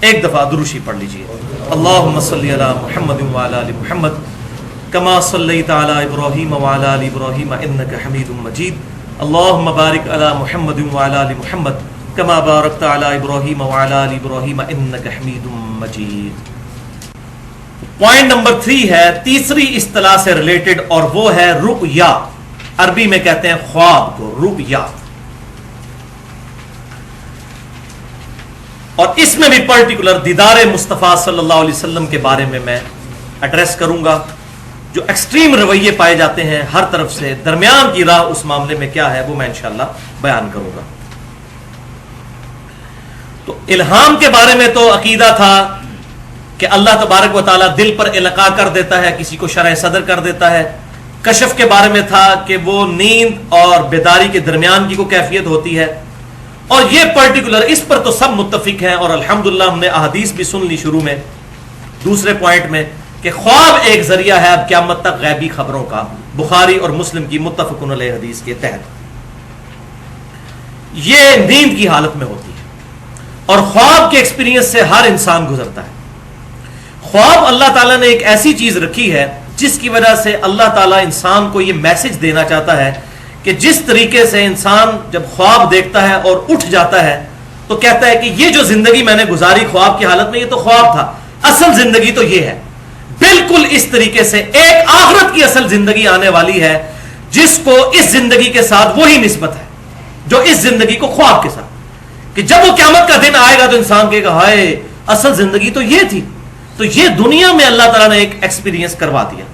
ایک دفعہ درودی پڑھ لیجیے. اللہم صلی علی محمد وعلی آل محمد کما صلیت علی ابراہیم وعلی آل ابراہیم انک حمید مجید. اللہم بارک علی محمد وعلی آل محمد کما بارکت علی ابراہیم وعلی آل ابراہیم انک حمید مجید. پوائنٹ نمبر 3 ہے تیسری اصطلاح سے ریلیٹڈ، اور وہ ہے رؤیا. عربی میں کہتے ہیں خواب کو رؤیا. اور اس میں بھی پرٹیکولر دیدار مصطفیٰ صلی اللہ علیہ وسلم کے بارے میں ایڈریس کروں گا. جو ایکسٹریم رویے پائے جاتے ہیں ہر طرف سے، درمیان کی راہ اس معاملے میں کیا ہے وہ میں انشاءاللہ بیان کروں گا. تو الہام کے بارے میں تو عقیدہ تھا کہ اللہ تبارک و تعالیٰ دل پر القاء کر دیتا ہے، کسی کو شرح صدر کر دیتا ہے. کشف کے بارے میں تھا کہ وہ نیند اور بیداری کے درمیان کی کوئی کیفیت ہوتی ہے. اور یہ پرٹیکولر اس پر تو سب متفق ہیں، اور الحمدللہ ہم نے احادیث بھی سن لی شروع میں دوسرے پوائنٹ میں کہ خواب ایک ذریعہ ہے اب قیامت تک غیبی خبروں کا، بخاری اور مسلم کی متفق علیہ حدیث کے تحت. یہ نیند کی حالت میں ہوتی ہے اور خواب کے ایکسپیرینس سے ہر انسان گزرتا ہے. خواب اللہ تعالیٰ نے ایک ایسی چیز رکھی ہے جس کی وجہ سے اللہ تعالیٰ انسان کو یہ میسج دینا چاہتا ہے کہ جس طریقے سے انسان جب خواب دیکھتا ہے اور اٹھ جاتا ہے تو کہتا ہے کہ یہ جو زندگی میں نے گزاری خواب کی حالت میں یہ تو خواب تھا، اصل زندگی تو یہ ہے. بالکل اس طریقے سے ایک آخرت کی اصل زندگی آنے والی ہے جس کو اس زندگی کے ساتھ وہی نسبت ہے جو اس زندگی کو خواب کے ساتھ، کہ جب وہ قیامت کا دن آئے گا تو انسان کہے گا ہائے اصل زندگی تو یہ تھی. تو یہ دنیا میں اللہ تعالیٰ نے ایک ایکسپیرینس کروا دیا،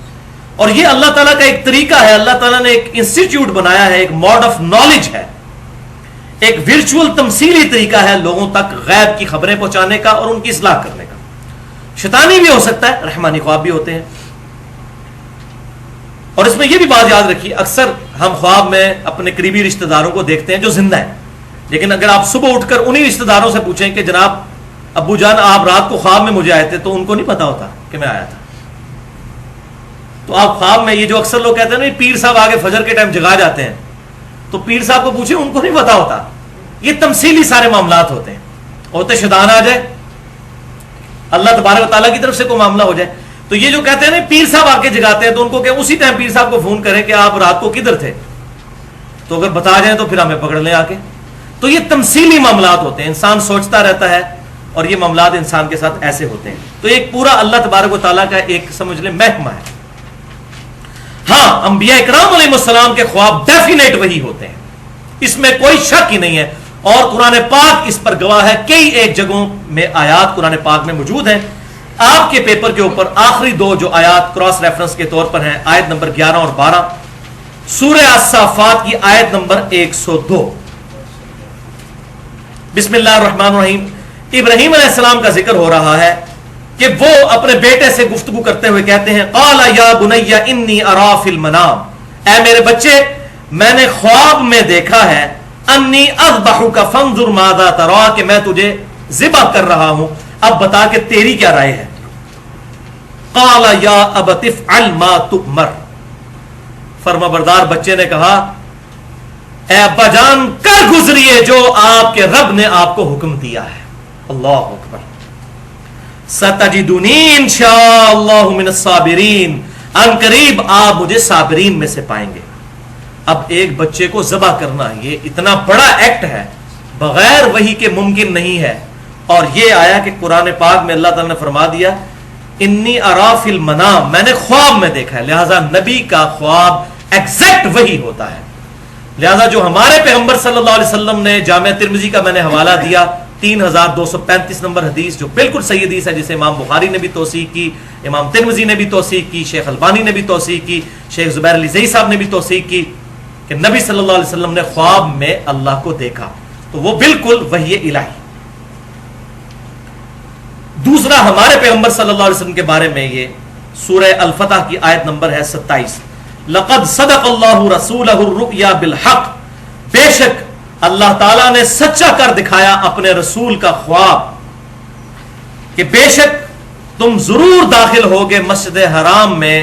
اور یہ اللہ تعالیٰ کا ایک طریقہ ہے. اللہ تعالیٰ نے ایک انسٹیٹیوٹ بنایا ہے، ایک موڈ آف نالج ہے، ایک ورچوئل تمثیلی طریقہ ہے لوگوں تک غیب کی خبریں پہنچانے کا اور ان کی اصلاح کرنے کا. شیطانی بھی ہو سکتا ہے، رحمانی خواب بھی ہوتے ہیں. اور اس میں یہ بھی بات یاد رکھیے، اکثر ہم خواب میں اپنے قریبی رشتہ داروں کو دیکھتے ہیں جو زندہ ہیں، لیکن اگر آپ صبح اٹھ کر انہی رشتہ داروں سے پوچھیں کہ جناب ابو جان آپ رات کو خواب میں مجھے آئے تھے، تو ان کو نہیں پتا ہوتا کہ میں آیا تھا. تو آپ خواب میں یہ جو اکثر لوگ کہتے ہیں نا پیر صاحب آگے فجر کے ٹائم جگا جاتے ہیں، تو پیر صاحب کو پوچھیں ان کو نہیں پتا ہوتا. یہ تمثیلی سارے معاملات ہوتے ہیں، ہوتے شیطان آ جائے، اللہ تبارک و تعالیٰ کی طرف سے کوئی معاملہ ہو جائے. تو یہ جو کہتے ہیں نا پیر صاحب آ کے جگاتے ہیں، تو ان کو کہ اسی ٹائم پیر صاحب کو فون کریں کہ آپ رات کو کدھر تھے، تو اگر بتا جائیں تو پھر ہمیں پکڑ لیں آ کے. تو یہ تمثیلی معاملات ہوتے ہیں، انسان سوچتا رہتا ہے اور یہ معاملات انسان کے ساتھ ایسے ہوتے ہیں. تو ایک پورا اللہ تبارک و تعالیٰ کا ایک سمجھ لیں محکمہ ہے. ہاں انبیاء اکرام علیہ السلام کے خواب ڈیفینیٹ وہی ہوتے ہیں، اس میں کوئی شک ہی نہیں ہے. اور قرآن پاک اس پر گواہ ہے. کئی ایک جگہوں میں آیات قرآن پاک میں موجود ہیں. آپ کے پیپر کے اوپر آخری دو جو آیات کراس ریفرنس کے طور پر ہیں، آیت نمبر 11 اور 12 سورہ الصافات کی آیت نمبر 102. بسم اللہ الرحمن الرحیم. ابراہیم علیہ السلام کا ذکر ہو رہا ہے کہ وہ اپنے بیٹے سے گفتگو کرتے ہوئے کہتے ہیں قال یا بنی انی ارا فی المنام، اے میرے بچے میں نے خواب میں دیکھا ہے انی اذبحک فانظر ماذا ترى، کہ میں تجھے ذبح کر رہا ہوں، اب بتا کہ تیری کیا رائے ہے. قال یا ابت افعل ما تؤمر، فرما بردار بچے نے کہا اے ابا جان کر گزریے جو آپ کے رب نے آپ کو حکم دیا ہے. اللہ اکبر. ستجدنی انشاءاللہ من الصابرین، ان قریب آپ مجھے صابرین میں سے پائیں گے. اب ایک بچے کو ذبح کرنا یہ اتنا بڑا ایکٹ ہے، بغیر وحی کے ممکن نہیں ہے. اور یہ آیا کہ قرآن پاک میں اللہ تعالیٰ نے فرما دیا انی ارا فی المنام، میں نے خواب میں دیکھا ہے. لہذا نبی کا خواب ایگزیکٹ وہی ہوتا ہے. لہذا جو ہمارے پیغمبر صلی اللہ علیہ وسلم نے جامعہ ترمذی کا میں نے حوالہ دیا 3235 نمبر حدیث جو بالکل صحیح حدیث ہے، جسے امام بخاری نے بھی توثیق کی، امام ترمذی نے بھی توثیق کی، شیخ البانی نے بھی توثیق کی، شیخ زبیر علی زئی صاحب نے بھی توثیق کی کہ نبی صلی اللہ علیہ وسلم نے خواب میں اللہ کو دیکھا. تو وہ بالکل وحی الہی. دوسرا ہمارے پیغمبر صلی اللہ علیہ وسلم کے بارے میں یہ سورہ الفتح کی آیت نمبر ہے 27. لقد صدق اللہ رسولہ الرؤیا بالحق، بے شک اللہ تعالیٰ نے سچا کر دکھایا اپنے رسول کا خواب کہ بے شک تم ضرور داخل ہوگے مسجد حرام میں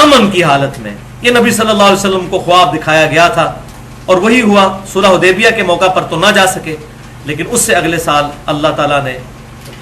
امن کی حالت میں. یہ نبی صلی اللہ علیہ وسلم کو خواب دکھایا گیا تھا اور وہی ہوا. صلح حدیبیہ کے موقع پر تو نہ جا سکے، لیکن اس سے اگلے سال اللہ تعالیٰ نے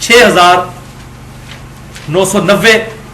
6990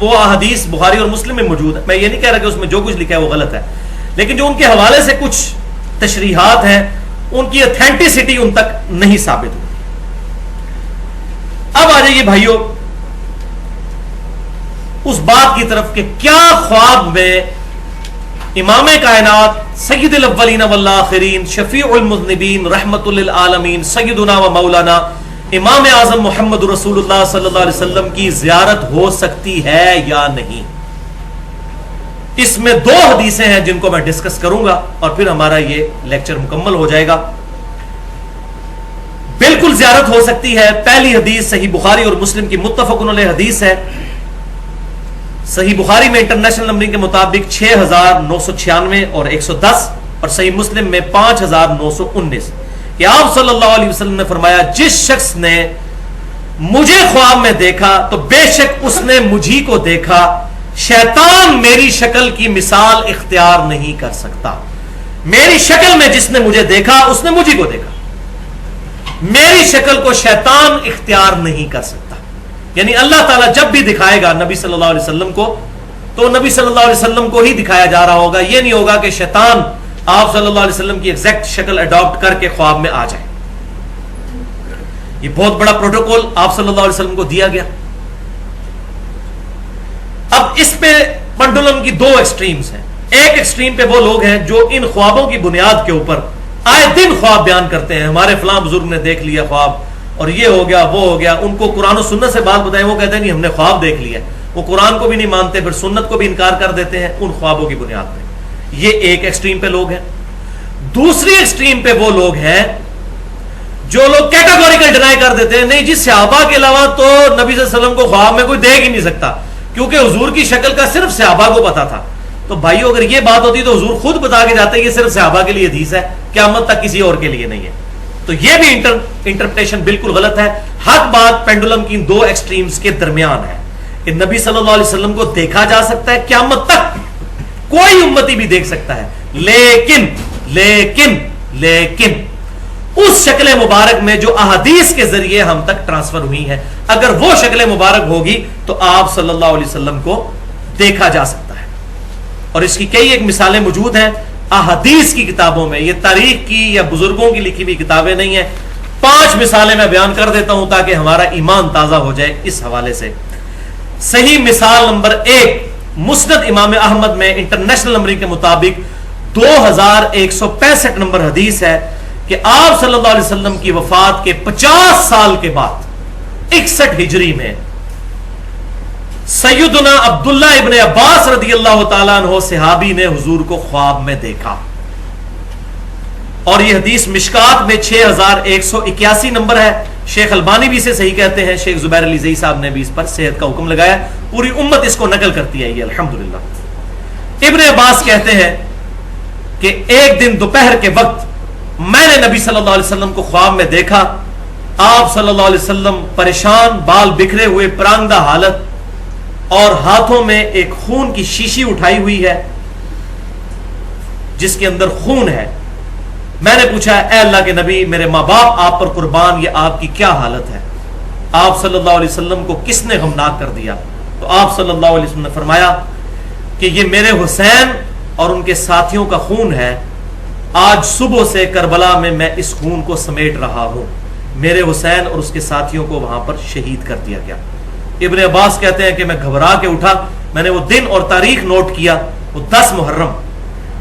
وہ احادیث بخاری اور مسلم میں موجود ہے، میں یہ نہیں کہہ رہا کہ اس میں جو کچھ لکھا ہے وہ غلط ہے، لیکن جو ان کے حوالے سے کچھ تشریحات ہیں ان کی اتھینٹسٹی ان تک نہیں ثابت ہوئی۔ اب آ جائیے بھائیوں اس بات کی طرف کہ کیا خواب میں امام کائنات سید الاولین والآخرین شفیع المذنبین رحمت للعالمین سیدنا و مولانا امام اعظم محمد رسول اللہ صلی اللہ علیہ وسلم کی زیارت ہو سکتی ہے یا نہیں؟ اس میں 2 حدیثیں ہیں جن کو میں ڈسکس کروں گا اور پھر ہمارا یہ لیکچر مکمل ہو جائے گا۔ بالکل زیارت ہو سکتی ہے۔ پہلی حدیث صحیح بخاری اور مسلم کی متفق علیہ حدیث ہے۔ صحیح بخاری میں انٹرنیشنل نمبرنگ کے مطابق 6996 اور 110 اور صحیح مسلم میں 5919 کہ آپ صلی اللہ علیہ وسلم نے فرمایا جس شخص نے مجھے خواب میں دیکھا تو بے شک اس نے مجھی کو دیکھا، شیطان میری شکل کی مثال اختیار نہیں کر سکتا۔ میری شکل میں جس نے مجھے دیکھا اس نے مجھی کو دیکھا، میری شکل کو شیطان اختیار نہیں کر سکتا۔ یعنی اللہ تعالیٰ جب بھی دکھائے گا نبی صلی اللہ علیہ وسلم کو تو نبی صلی اللہ علیہ وسلم کو ہی دکھایا جا رہا ہوگا، یہ نہیں ہوگا کہ شیطان آپ صلی اللہ علیہ وسلم کی ایگزیکٹ شکل اڈاپٹ کر کے خواب میں آ جائے۔ یہ بہت بڑا پروٹوکول آپ صلی اللہ علیہ وسلم کو دیا گیا۔ اب اس پہ پنڈولم کی 2 ایکسٹریمز ہیں۔ ایک ایکسٹریم پہ وہ لوگ ہیں جو ان خوابوں کی بنیاد کے اوپر آئے دن خواب بیان کرتے ہیں، ہمارے فلاں بزرگ نے دیکھ لیا خواب اور یہ ہو گیا وہ ہو گیا، ان کو قرآن و سنت سے بات بتائیں وہ کہتے ہیں نہیں ہم نے خواب دیکھ لیا، وہ قرآن کو بھی نہیں مانتے پھر سنت کو بھی انکار کر دیتے ہیں ان خوابوں کی بنیاد پہ۔ یہ ایک ایکسٹریم پہ لوگ ہیں۔ دوسری ایکسٹریم پہ وہ لوگ ہیں جو لوگ کیٹاگوریکل ڈینائی کر دیتے ہیں نہیں جی صحابہ کے علاوہ تو نبی صلی اللہ علیہ وسلم کو خواب میں کوئی دیکھ ہی نہیں سکتا کیونکہ حضور کی شکل کا صرف صحابہ کو پتا تھا۔ تو بھائیو اگر یہ بات ہوتی تو حضور خود بتا کے جاتے یہ صرف صحابہ کے لیے حدیث ہے، قیامت تک کسی اور کے لیے نہیں ہے۔ تو یہ بھی انٹرپریٹیشن بالکل غلط ہے۔ حق بات پینڈولم کی 2 ایکسٹریمز کے درمیان ہے کہ نبی صلی اللہ علیہ وسلم کو دیکھا جا سکتا ہے، قیامت تک کوئی امتی بھی دیکھ سکتا ہے، لیکن اس شکل مبارک میں جو احادیث کے ذریعے ہم تک ٹرانسفر ہوئی ہے، اگر وہ شکل مبارک ہوگی تو آپ صلی اللہ علیہ وسلم کو دیکھا جا سکتا ہے۔ اور اس کی کئی ایک مثالیں موجود ہیں احادیث کی کتابوں میں، یہ تاریخ کی یا بزرگوں کی لکھی ہوئی کتابیں نہیں ہیں۔ 5 مثالیں میں بیان کر دیتا ہوں تاکہ ہمارا ایمان تازہ ہو جائے اس حوالے سے۔ صحیح مثال نمبر 1 مسند امام احمد میں انٹرنیشنل نمبرنگ کے مطابق 2165 نمبر حدیث ہے کہ آپ صلی اللہ علیہ وسلم کی وفات کے 50 سال کے بعد 61 ہجری میں سیدنا عبداللہ ابن عباس رضی اللہ تعالیٰ عنہ صحابی نے حضور کو خواب میں دیکھا، اور یہ حدیث مشکات میں 6181 نمبر ہے۔ شیخ البانی بھی اسے صحیح کہتے ہیں، شیخ زبیر علی زئی صاحب نے بھی اس پر صحت کا حکم لگایا، پوری امت اس کو نقل کرتی ہے یہ الحمدللہ۔ ابن عباس کہتے ہیں کہ ایک دن دوپہر کے وقت میں نے نبی صلی اللہ علیہ وسلم کو خواب میں دیکھا، آپ صلی اللہ علیہ وسلم پریشان، بال بکھرے ہوئے، پراندہ حالت، اور ہاتھوں میں ایک خون کی شیشی اٹھائی ہوئی ہے جس کے اندر خون ہے۔ میں نے پوچھا اے اللہ کے نبی میرے ماں باپ آپ پر قربان، یہ آپ کی کیا حالت ہے؟ آپ صلی اللہ علیہ وسلم کو کس نے غمناک کر دیا؟ تو آپ صلی اللہ علیہ وسلم نے فرمایا کہ یہ میرے حسین اور ان کے ساتھیوں کا خون ہے، آج صبح سے کربلا میں میں اس خون کو سمیٹ رہا ہوں، میرے حسین اور اس کے ساتھیوں کو وہاں پر شہید کر دیا گیا۔ ابن عباس کہتے ہیں کہ میں گھبرا کے اٹھا، میں نے وہ دن اور تاریخ نوٹ کیا، وہ 10 محرم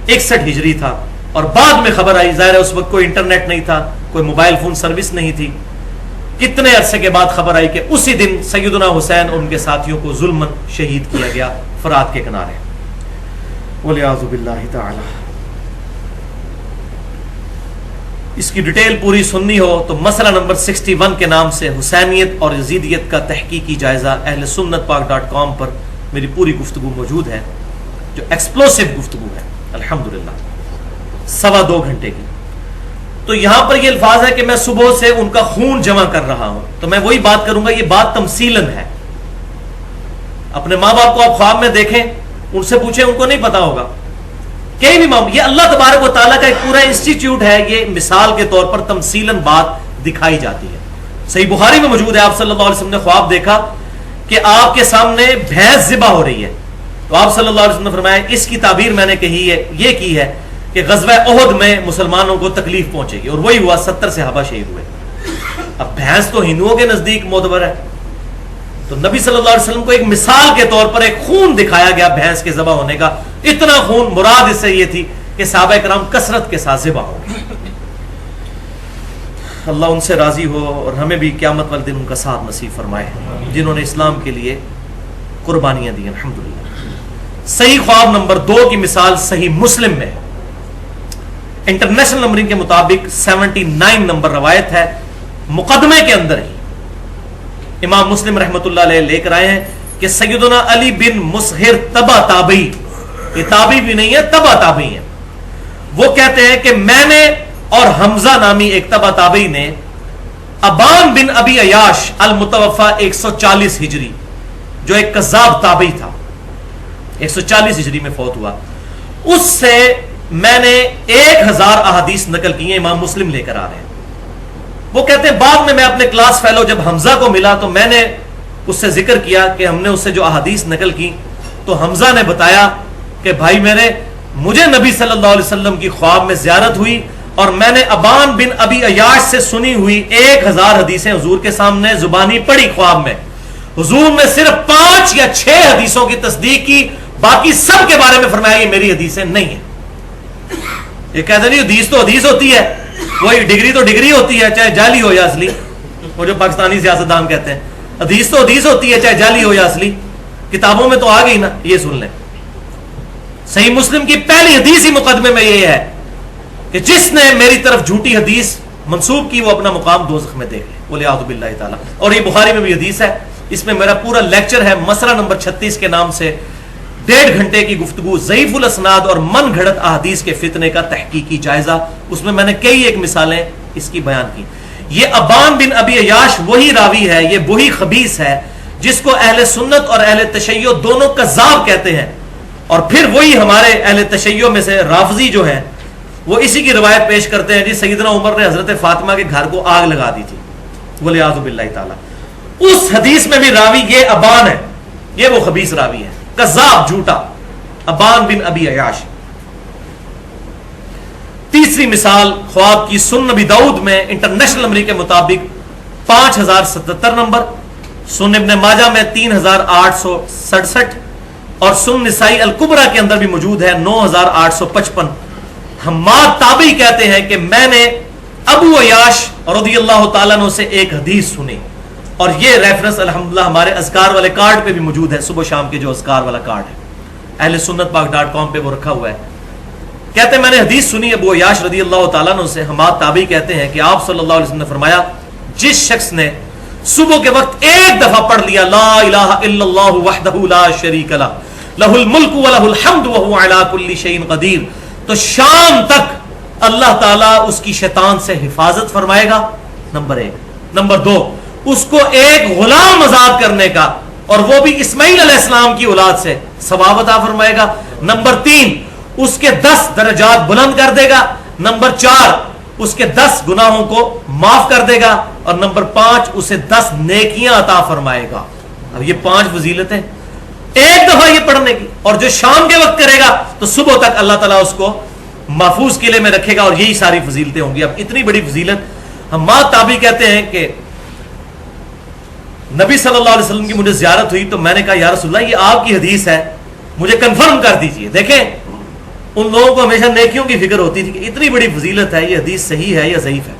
61 ہجری تھا، اور بعد میں خبر آئی، ظاہر ہے اس وقت کوئی انٹرنیٹ نہیں تھا، کوئی موبائل فون سروس نہیں تھی، کتنے عرصے کے بعد خبر آئی کہ اسی دن سیدنا حسین اور ان کے ساتھیوں کو ظلماً شہید کیا گیا فرات کے کنارے، والعیاذ باللہ تعالی۔ اس کی ڈیٹیل پوری سننی ہو تو مسئلہ نمبر 61 کے نام سے حسینیت اور یزیدیت کا تحقیقی جائزہ اہل سنت پاک.com پر میری پوری گفتگو موجود ہے، جو ایکسپلوسیو گفتگو ہے الحمدللہ، 2.25 گھنٹے کی۔ تو یہاں پر یہ الفاظ ہے کہ میں صبح سے ان کا خون جمع کر رہا ہوں، تو میں وہی بات کروں گا، یہ بات تمثیلاً ہے۔ اپنے ماں باپ کو آپ خواب میں دیکھیں، ان سے پوچھیں، ان کو نہیں پتا ہوگا کہیں بھی یہ اللہ تبارک و تعالیٰ کا ایک پورا انسٹیٹیوٹ ہے، یہ مثال کے طور پر تمثیلاً بات دکھائی جاتی ہے۔ صحیح بخاری میں موجود ہے، آپ صلی اللہ علیہ وسلم نے خواب دیکھا کہ آپ کے سامنے بھینس ذبح ہو رہی ہے، تو آپ صلی اللہ علیہ وسلم نے فرمایا اس کی تعبیر میں نے کہی ہے، یہ کی ہے کہ غزوہ احد میں مسلمانوں کو تکلیف پہنچے گی، اور وہی ہوا، 70 صحابہ شہید ہوئے۔ اب بھینس تو ہندوؤں کے نزدیک معتبر ہے، تو نبی صلی اللہ علیہ وسلم کو ایک مثال کے طور پر ایک خون دکھایا گیا بھینس کے ذبح ہونے کا، اتنا خون، مراد اس سے یہ تھی کہ صحابہ کرام کثرت کے ساتھ ذبح ہو گئے۔ اللہ ان سے راضی ہو اور ہمیں بھی قیامت والے دن ان کا ساتھ نصیب فرمائے، جنہوں نے اسلام کے لیے قربانیاں دی، الحمدللہ۔ صحیح خواب نمبر 2 کی مثال صحیح مسلم میں، انٹرنیشنل نمبرنگ کے مطابق 79 نمبر روایت ہے، مقدمے کے اندر ہی امام مسلم رحمۃ اللہ علیہ لے کر آئے ہیں کہ سیدنا علی بن مسہر تبع تابعی، یہ تابعی بھی نہیں ہے، تبع تابعی ہے، وہ کہتے ہیں کہ میں نے اور حمزہ نامی ایک تبع تابعی نے ابان بن ابی عیاش المتوفا 140 ہجری، جو ایک کذاب تابعی تھا، 140 ہجری میں فوت ہوا، اس سے میں نے 1000 احادیث نقل کی ہیں، امام مسلم لے کر آ رہے ہیں۔ وہ کہتے ہیں بعد میں اپنے کلاس فیلو جب حمزہ کو ملا تو میں نے اس سے ذکر کیا کہ ہم نے اس سے جو احادیث نقل کی، تو حمزہ نے بتایا کہ بھائی میرے، مجھے نبی صلی اللہ علیہ وسلم کی خواب میں زیارت ہوئی اور میں نے ابان بن ابی عیاش سے سنی ہوئی 1000 حدیثیں حضور کے سامنے زبانی پڑھی خواب میں، حضور نے صرف 5 یا 6 حدیثوں کی تصدیق کی، باقی سب کے بارے میں فرمایا یہ میری حدیثیں نہیں ہیں۔ یہ کہتے نہیں حدیث تو حدیث ہوتی ہے، وہی ڈگری تو ڈگری ہوتی ہے، چاہے جعلی ہو یا اصلی، وہ جو پاکستانی سیاستدان کہتے ہیں حدیث تو حدیث ہوتی ہے، چاہے جعلی ہو یا اصلی، کتابوں میں تو آ گئی نا۔ یہ سن لیں، صحیح مسلم کی پہلی حدیث ہی مقدمے میں یہ ہے کہ جس نے میری طرف جھوٹی حدیث منسوب کی وہ اپنا مقام دوزخ میں دیکھ لے، ولیعوذ باللہ تعالی۔ اور یہ بخاری میں بھی حدیث ہے، اس میں میرا پورا لیکچر ہے، مسئلہ نمبر 36 کے نام سے 1.5 گھنٹے کی گفتگو، ضعیف الاسناد اور من گھڑت احادیث کے فتنے کا تحقیقی جائزہ، اس میں نے کئی ایک مثالیں اس کی بیان کی۔ یہ ابان بن ابی عیاش وہی راوی ہے، یہ وہی خبیث ہے جس کو اہل سنت اور اہل تشیع دونوں کذاب کہتے ہیں، اور پھر وہی ہمارے اہل تشیع میں سے رافضی جو ہیں وہ اسی کی روایت پیش کرتے ہیں، جی سیدنا عمر نے حضرت فاطمہ کے گھر کو آگ لگا دی تھی، ولیعوذ باللہ تعالی۔ اس حدیث میں بھی راوی یہ ابان ہے، یہ وہ خبیث راوی ہے، کذاب، جھوٹا، ابان بن ابی عیاش۔ تیسری مثال خواب کی، سنن نبی داؤد میں انٹرنیشنل نمبر کے مطابق 5077 نمبر، سنن ابن ماجہ میں 3867 اور سنن نسائی الکبریٰ کے اندر بھی موجود ہے 9855۔ حماد تابعی کہتے ہیں کہ میں نے ابو عیاش رضی اللہ تعالیٰ عنہ سے ایک حدیث سنی، اور یہ ریفرنس الحمدللہ ہمارے اذکار والے کارڈ پہ بھی موجود ہے، صبح شام کے جو اذکار والا کارڈ ہے اہل سنت پاک.com پہ وہ رکھا ہوا ہے۔ کہتے ہیں میں نے حدیث سنی ابو عیاش رضی اللہ تعالیٰ عنہ سے، حماد تابعی کہتے ہیں کہ آپ صلی اللہ علیہ وسلم نے فرمایا، جس شخص نے صبح کے وقت ایک دفعہ پڑھ لیا لا الہ الا اللہ وحدہ لا شریک لہ لہ الملک ولہ الحمد وہو علی کل شیء قدیر، تو شام تک اللہ تعالیٰ اس کی شیطان سے حفاظت فرمائے گا، نمبر 1۔ نمبر 2، اس کو ایک غلام آزاد کرنے کا، اور وہ بھی اسماعیل علیہ السلام کی اولاد سے، ثواب عطا فرمائے گا۔ نمبر 3، اس کے 10 درجات بلند کر دے گا۔ نمبر 4، اس کے 10 گناہوں کو معاف کر دے گا، اور نمبر 5، اسے 10 نیکیاں عطا فرمائے گا۔ اب یہ 5 فضیلتیں ایک دفعہ یہ پڑھنے کی، اور جو شام کے وقت کرے گا تو صبح تک اللہ تعالیٰ اس کو محفوظ قلعے میں رکھے گا، اور یہی ساری فضیلتیں ہوں گی۔ اب اتنی بڑی فضیلت، حماد تابعی کہتے ہیں کہ نبی صلی اللہ علیہ وسلم کی مجھے زیارت ہوئی تو میں نے کہا یا رسول اللہ یہ آپ کی حدیث ہے، مجھے کنفرم کر دیجئے۔ دیکھیں ان لوگوں کو ہمیشہ نیکیوں کی فکر ہوتی تھی کہ اتنی بڑی فضیلت ہے، یہ حدیث صحیح ہے یا ضعیف ہے؟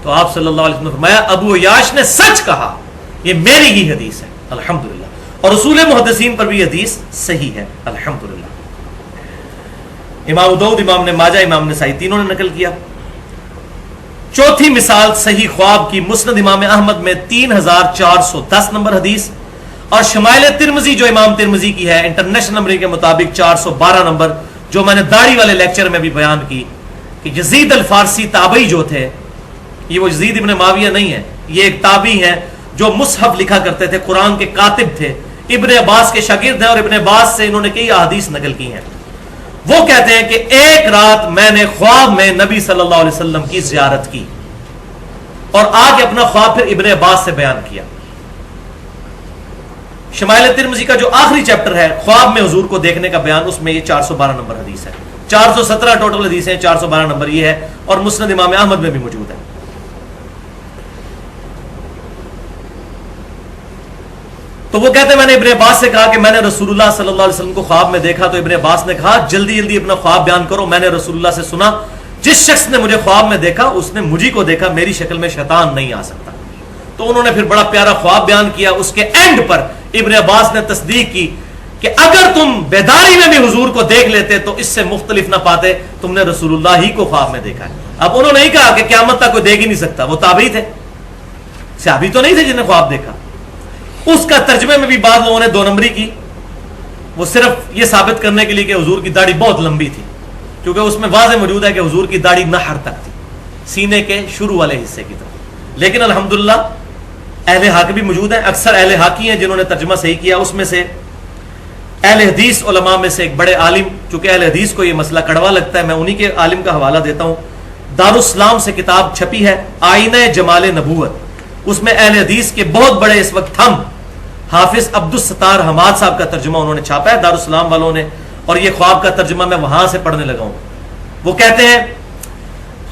تو آپ صلی اللہ علیہ وسلم نے فرمایا ابو عیاش نے سچ کہا، یہ میری ہی حدیث ہے، الحمدللہ، اور اصول محدثین پر بھی یہ حدیث صحیح ہے، الحمدللہ۔ امام داؤد، امام نے ماجہ، امام نسائی تینوں نے نقل کیا۔ چوتھی مثال صحیح خواب کی، مسند امام احمد میں 3410 نمبر حدیث، اور شمائل ترمذی جو امام ترمذی کی ہے انٹرنیشنل نمبر کے مطابق 412 نمبر، جو میں نے داڑھی والے لیکچر میں بھی بیان کی کہ یزید الفارسی تابعی جو تھے، یہ وہ یزید ابن معاویہ نہیں ہے، یہ ایک تابعی ہیں جو مصحف لکھا کرتے تھے، قرآن کے کاتب تھے، ابن عباس کے شاگرد ہیں، اور ابن عباس سے انہوں نے کئی احادیث نقل کی ہیں۔ وہ کہتے ہیں کہ ایک رات میں نے خواب میں نبی صلی اللہ علیہ وسلم کی زیارت کی، اور آ کے اپنا خواب پھر ابن عباس سے بیان کیا۔ شمائل ترمذی کا جو آخری چیپٹر ہے خواب میں حضور کو دیکھنے کا بیان، اس میں یہ 412 نمبر حدیث ہے. 417 ٹوٹل حدیث ہیں، 412 نمبر یہ ہے، اور مسند امام احمد میں بھی موجود ہے. تو وہ کہتے ہیں میں نے ابن عباس سے کہا کہ میں نے رسول اللہ صلی اللہ علیہ وسلم کو خواب میں دیکھا. تو ابن عباس نے کہا جلدی جلدی اپنا خواب بیان کرو. میں نے رسول اللہ سے سنا جس شخص نے مجھے خواب میں دیکھا اس نے مجھے کو دیکھا، میری شکل میں شیطان نہیں آ سکتا. تو انہوں نے پھر بڑا پیارا خواب بیان کیا. اس کے اینڈ پر ابن عباس نے تصدیق کی کہ اگر تم بیداری میں بھی حضور کو دیکھ لیتے تو اس سے مختلف نہ پاتے، تم نے رسول اللہ ہی کو خواب میں دیکھا ہے. اب انہوں نے نہیں کہا کہ قیامت تک کوئی دیکھ ہی نہیں سکتا، وہ تابعی تھے، صحابی تو نہیں تھے جنہیں خواب دیکھا. اس کا ترجمے میں بھی بعض لوگوں نے 2 نمبری کی، وہ صرف یہ ثابت کرنے کے لیے کہ حضور کی داڑھی بہت لمبی تھی، کیونکہ اس میں واضح موجود ہے کہ حضور کی داڑھی نحر تک تھی، سینے کے شروع والے حصے کی طرف. لیکن الحمدللہ اہل حق بھی موجود ہیں، اکثر اہل حقی ہیں جنہوں نے ترجمہ صحیح کیا. اس میں سے اہل حدیث علماء میں سے ایک بڑے عالم، چونکہ اہل حدیث کو یہ مسئلہ کڑوا لگتا ہے، میں انہی کے عالم کا حوالہ دیتا ہوں. دارالاسلام سے کتاب چھپی ہے آئینہ جمال نبوت، اس میں اہل حدیث کے بہت بڑے اس وقت ہم حافظ عبدالستار حماد صاحب کا ترجمہ انہوں نے چھاپا ہے دارالاسلام والوں نے، اور یہ خواب کا ترجمہ میں وہاں سے پڑھنے لگا ہوں. وہ کہتے ہیں،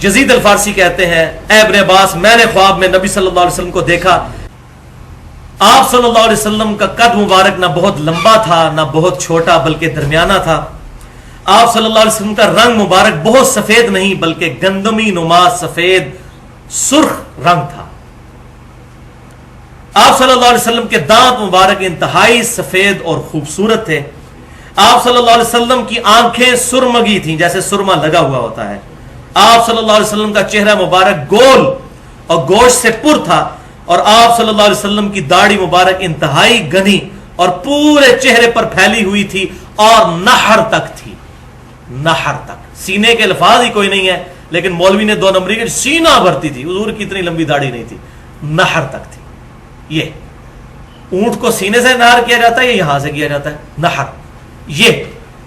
یزید الفارسی کہتے ہیں، اے ابن عباس میں نے خواب میں نبی صلی اللہ علیہ وسلم کو دیکھا. آپ صلی اللہ علیہ وسلم کا قد مبارک نہ بہت لمبا تھا نہ بہت چھوٹا بلکہ درمیانہ تھا. آپ صلی اللہ علیہ وسلم کا رنگ مبارک بہت سفید نہیں بلکہ گندمی نما سفید سرخ رنگ تھا. آپ صلی اللہ علیہ وسلم کے دانت مبارک انتہائی سفید اور خوبصورت تھے. آپ صلی اللہ علیہ وسلم کی آنکھیں سرمگی تھیں جیسے سرما لگا ہوا ہوتا ہے. آپ صلی اللہ علیہ وسلم کا چہرہ مبارک گول اور گوشت سے پر تھا، اور آپ صلی اللہ علیہ وسلم کی داڑھی مبارک انتہائی گھنی اور پورے چہرے پر پھیلی ہوئی تھی اور نحر تک تھی. نحر تک، سینے کے الفاظ ہی کوئی نہیں ہے، لیکن مولوی نے 2 نمبری کے سینہ بھرتی تھی. حضور کی اتنی لمبی داڑھی نہیں تھی، نحر تک تھی. یہ اونٹ کو سینے سے نہر کیا جاتا ہے یا یہاں سے کیا جاتا ہے نہر؟